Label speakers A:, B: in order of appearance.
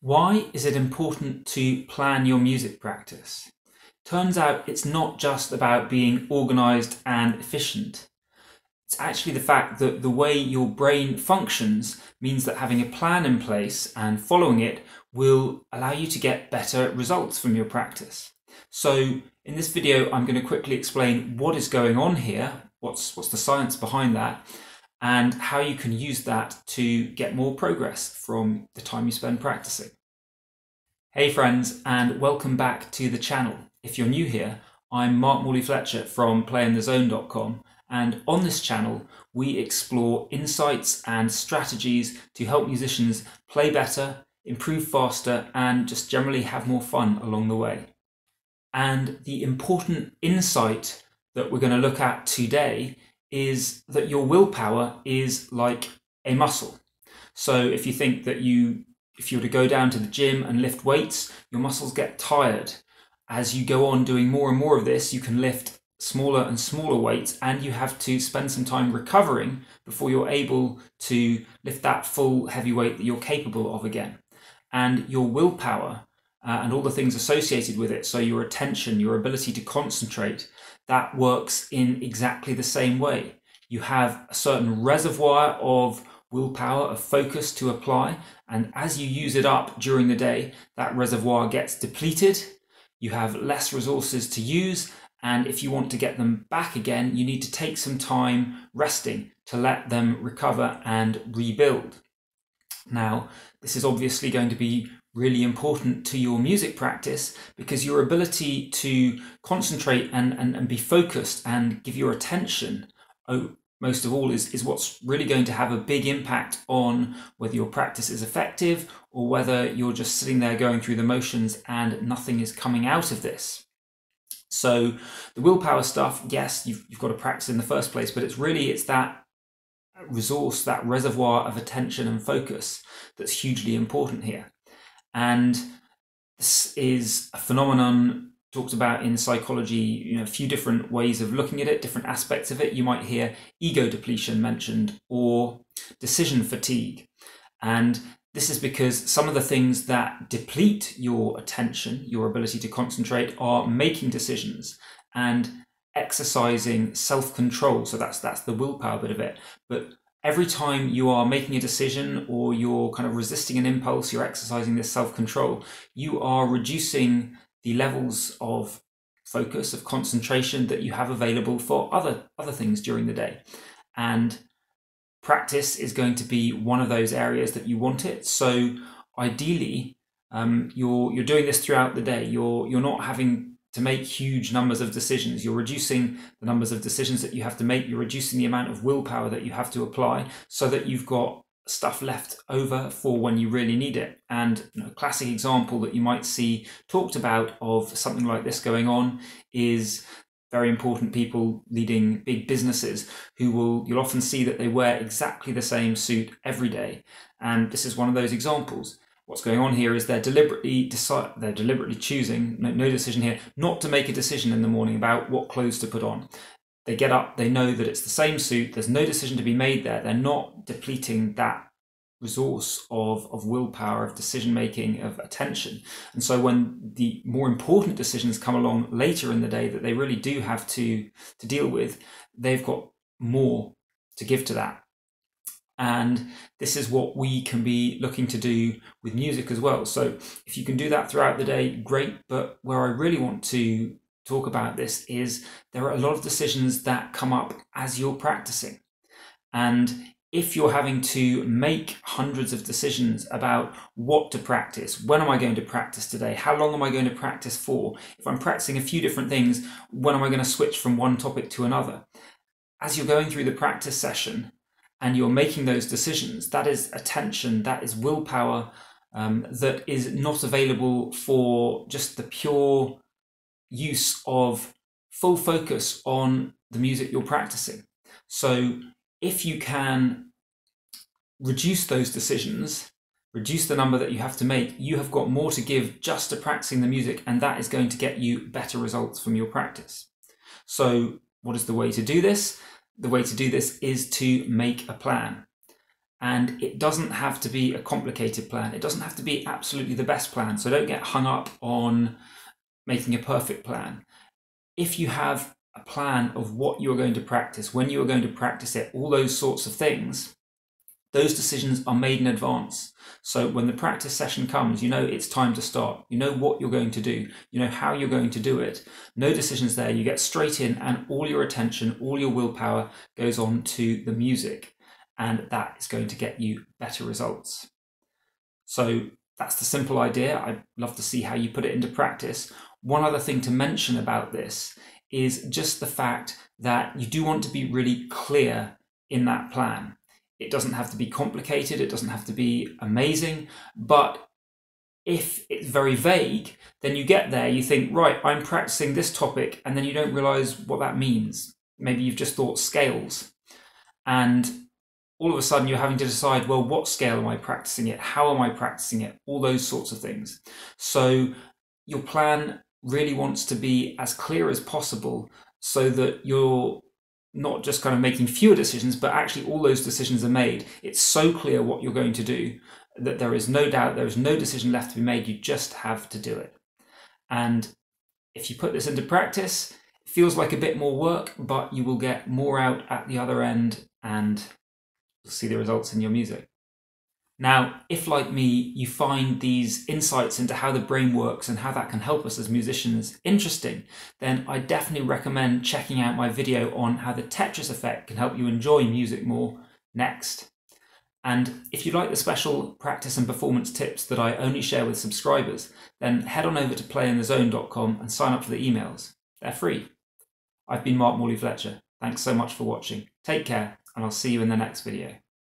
A: Why is it important to plan your music practice? Turns out it's not just about being organised and efficient. It's actually the fact that the way your brain functions means that having a plan in place and following it will allow you to get better results from your practice. So in this video, I'm going to quickly explain what is going on here, what's the science behind that, and how you can use that to get more progress from the time you spend practicing. Hey friends, and welcome back to the channel. If you're new here, I'm Morley-Fletcher from playinthezone.com, and on this channel we explore insights and strategies to help musicians play better, improve faster, and just generally have more fun along the way. And the important insight that we're going to look at today is that your willpower is like a muscle. So if you think that if you were to go down to the gym and lift weights, your muscles get tired. As you go on doing more and more of this, you can lift smaller and smaller weights, and you have to spend some time recovering before you're able to lift that full heavy weight that you're capable of again. And your willpower and all the things associated with it, so your attention, your ability to concentrate, that works in exactly the same way. You have a certain reservoir of willpower, of focus to apply, and as you use it up during the day, that reservoir gets depleted. You have less resources to use, and if you want to get them back again, you need to take some time resting to let them recover and rebuild. Now, this is obviously going to be really important to your music practice, because your ability to concentrate and be focused and give your attention, most of all, is what's really going to have a big impact on whether your practice is effective or whether you're just sitting there going through the motions and nothing is coming out of this. So the willpower stuff, yes, you've got to practice in the first place, but it's that resource, that reservoir of attention and focus that's hugely important here. And this is a phenomenon talked about in psychology, a few different ways of looking at it, different aspects of it. You might hear ego depletion mentioned or decision fatigue. And this is because some of the things that deplete your attention, your ability to concentrate, are making decisions and exercising self-control. So that's the willpower bit of it. But every time you are making a decision or you're kind of resisting an impulse, you're exercising this self-control, you are reducing the levels of focus, of concentration that you have available for other things during the day. And practice is going to be one of those areas that you want it. So ideally, you're doing this throughout the day. You're not having to make huge numbers of decisions. You're reducing the numbers of decisions that you have to make. You're reducing the amount of willpower that you have to apply, so that you've got stuff left over for when you really need it. And a classic example that you might see talked about of something like this going on is very important people leading big businesses you'll often see that they wear exactly the same suit every day. And this is one of those examples. What's going on here is they're deliberately choosing, no decision here, not to make a decision in the morning about what clothes to put on. They get up, they know that it's the same suit, there's no decision to be made there. They're not depleting that resource of willpower, of decision making, of attention. And so when the more important decisions come along later in the day that they really do have to deal with, they've got more to give to that. And this is what we can be looking to do with music as well. So if you can do that throughout the day, great. But where I really want to talk about this is there are a lot of decisions that come up as you're practicing. And if you're having to make hundreds of decisions about what to practice, when am I going to practice today? How long am I going to practice for? If I'm practicing a few different things, when am I going to switch from one topic to another? As you're going through the practice session and you're making those decisions, that is attention, that is willpower, that is not available for just the pure use of full focus on the music you're practicing. So if you can reduce those decisions, reduce the number that you have to make, you have got more to give just to practicing the music, and that is going to get you better results from your practice. So what is the way to do this? The way to do this is to make a plan. And it doesn't have to be a complicated plan. It doesn't have to be absolutely the best plan. So don't get hung up on making a perfect plan. If you have a plan of what you're going to practice, when you are going to practice it, all those sorts of things, those decisions are made in advance. So when the practice session comes, you know it's time to start. You know what you're going to do. You know how you're going to do it. No decisions there. You get straight in and all your attention, all your willpower goes on to the music. And that is going to get you better results. So that's the simple idea. I'd love to see how you put it into practice. One other thing to mention about this is just the fact that you do want to be really clear in that plan. It doesn't have to be complicated, it doesn't have to be amazing, but if it's very vague, then you get there, you think, right, I'm practicing this topic, and then you don't realize what that means. Maybe you've just thought scales, and all of a sudden you're having to decide, well, what scale am I practicing it? How am I practicing it? All those sorts of things. So your plan really wants to be as clear as possible so that you're not just kind of making fewer decisions, but actually all those decisions are made. It's so clear what you're going to do that there is no doubt, there is no decision left to be made. You just have to do it. And if you put this into practice, it feels like a bit more work, but you will get more out at the other end and you'll see the results in your music. Now, if like me, you find these insights into how the brain works and how that can help us as musicians interesting, then I definitely recommend checking out my video on how the Tetris effect can help you enjoy music more next. And if you like the special practice and performance tips that I only share with subscribers, then head on over to playinthezone.com and sign up for the emails. They're free. I've been Morley-Fletcher. Thanks so much for watching. Take care, and I'll see you in the next video.